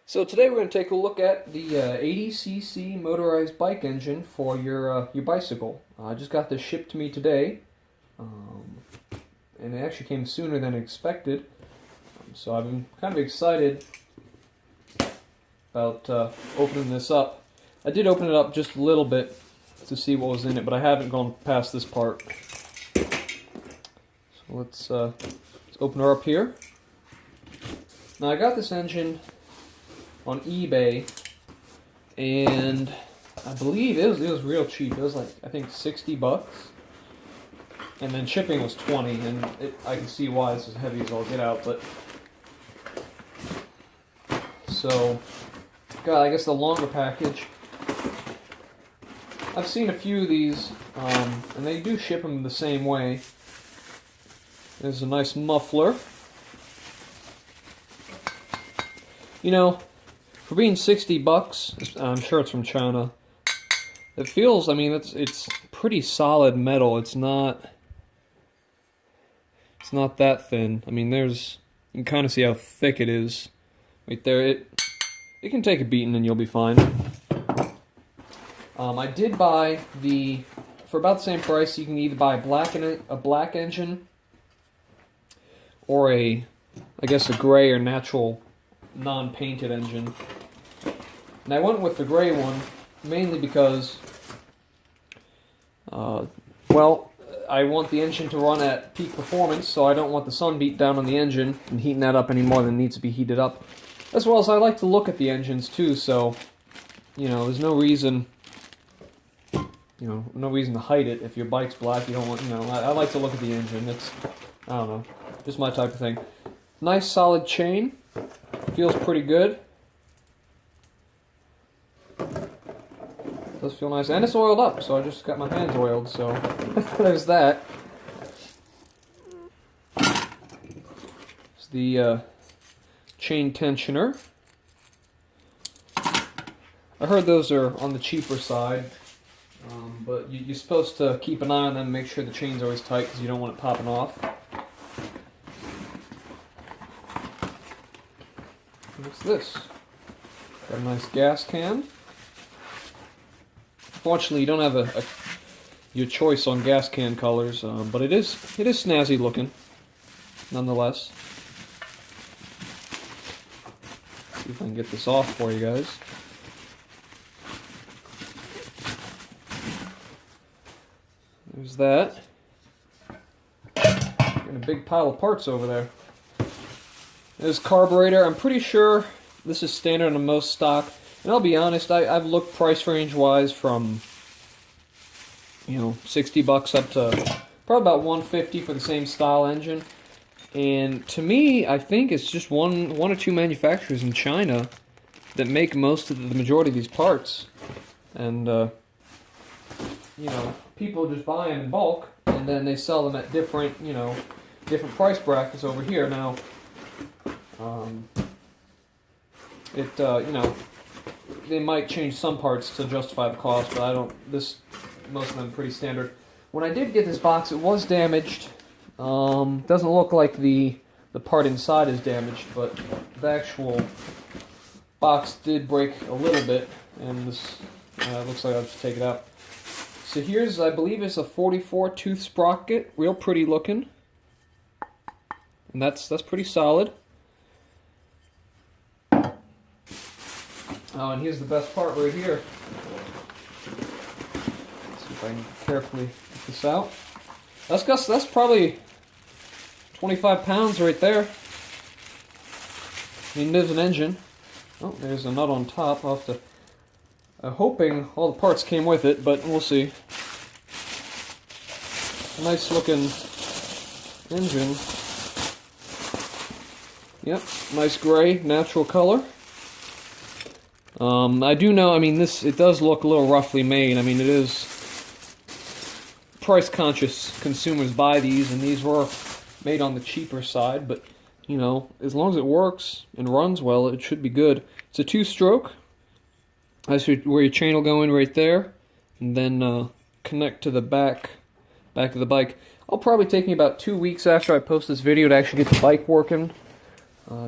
So today we're going to take a look at the 80cc motorized bike engine for your bicycle. I just got this shipped to me today, and it actually came sooner than expected. So I've been kind of excited about opening this up. I did open it up just a little bit to see what was in it, but I haven't gone past this part. So let's open her up here. Now I got this engine on eBay, and I believe it was real cheap. It was like, I think, $60, and then shipping was $20, and I can see why this is heavy as all get out. But so got, I guess, the longer package. I've seen a few of these, and they do ship them the same way. There's a nice muffler. You know, for being $60, I'm sure it's from China. It feels, I mean, it's pretty solid metal. It's not that thin. I mean, you can kind of see how thick it is right there. It can take a beating and you'll be fine. I did buy for about the same price. You can either buy a black engine or I guess a gray or natural non-painted engine. And I went with the gray one mainly because, well, I want the engine to run at peak performance, so I don't want the sun beat down on the engine and heating that up any more than it needs to be heated up. As well as I like to look at the engines too, so, you know, there's no reason to hide it. If your bike's black, you don't want, I like to look at the engine. It's, I don't know, just my type of thing. Nice solid chain. Feels pretty good. Does feel nice, and it's oiled up, so I just got my hands oiled, so there's that. It's the chain tensioner. I heard those are on the cheaper side, but you're supposed to keep an eye on them and make sure the chain's always tight because you don't want it popping off. What's this? Got a nice gas can. Fortunately, you don't have your choice on gas can colors, but it is snazzy looking, nonetheless. See if I can get this off for you guys. There's that. Got a big pile of parts over there. There's carburetor. I'm pretty sure this is standard on most stock. And I'll be honest, I've looked price range wise from, $60 up to probably about $150 for the same style engine. And to me, I think it's just one or two manufacturers in China that make most of the majority of these parts. And people just buy them in bulk, and then they sell them at different price brackets over here. Now, they might change some parts to justify the cost, but most of them are pretty standard. When I did get this box, it was damaged. Doesn't look like the part inside is damaged, but the actual box did break a little bit, and this looks like I'll just take it out. So here's, I believe it's a 44 tooth sprocket, real pretty looking, and that's pretty solid. Oh, and here's the best part right here. Let's see if I can carefully get this out. That's probably 25 pounds right there. I mean, there's an engine. Oh, there's a nut on top. I'll have to... I'm hoping all the parts came with it, but we'll see. Nice looking engine. Yep, nice gray, natural color. I do know, I mean, it does look a little roughly made. I mean, it is price-conscious consumers buy these, and these were made on the cheaper side, but, as long as it works and runs well, it should be good. It's a two-stroke. That's where your chain will go in right there, and then connect to the back of the bike. It'll probably take me about 2 weeks after I post this video to actually get the bike working.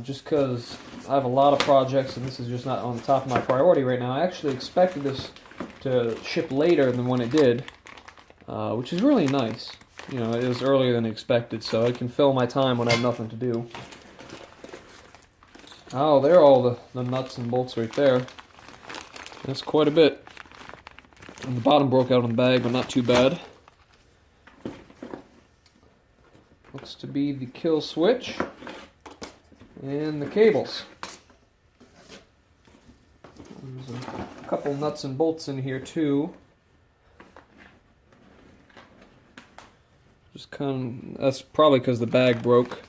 just because I have a lot of projects and this is just not on the top of my priority right now. I actually expected this to ship later than when it did, which is really nice. You know, it was earlier than expected, so I can fill my time when I have nothing to do. Oh, there are all the nuts and bolts right there. That's quite a bit. And the bottom broke out on the bag, but not too bad. Looks to be the kill switch and the cables. There's a couple nuts and bolts in here too. Just kind of, that's probably because the bag broke.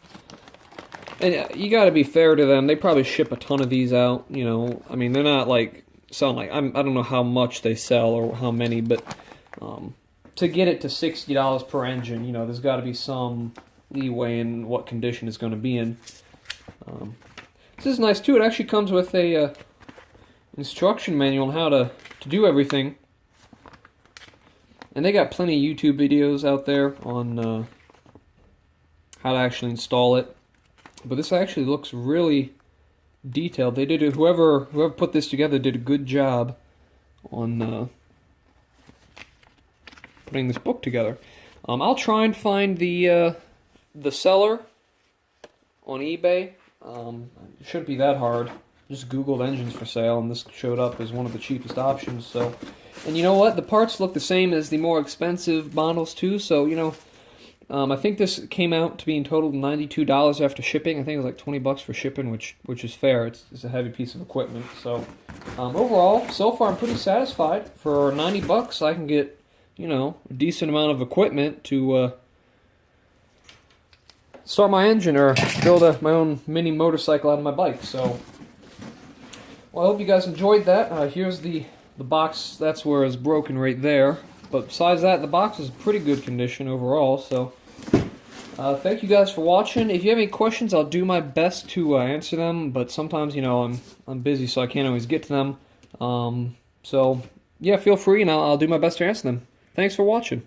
And you got to be fair to them. They probably ship a ton of these out. You know, I mean, they're not like selling like I don't know how much they sell or how many, but to get it to $60 per engine, you know, there's got to be some leeway in what condition it's going to be in. This is nice too. It actually comes with a instruction manual on how to do everything. And they got plenty of YouTube videos out there on how to actually install it. But this actually looks really detailed. They did whoever put this together did a good job on putting this book together. I'll try and find the seller on eBay. It shouldn't be that hard. Just Googled engines for sale, and this showed up as one of the cheapest options. So, and you know what? The parts look the same as the more expensive models too. So you know, I think this came out to be in total $92 after shipping. I think it was like $20 for shipping, which is fair. It's a heavy piece of equipment. So overall, so far I'm pretty satisfied. For $90, I can get, you know, a decent amount of equipment to start my engine or build my own mini motorcycle out of my bike. So, well, I hope you guys enjoyed that. Here's the box. That's where it's broken right there. But besides that, the box is in pretty good condition overall. So, thank you guys for watching. If you have any questions, I'll do my best to answer them. But sometimes, you know, I'm busy, so I can't always get to them. So, yeah, feel free, and I'll do my best to answer them. Thanks for watching.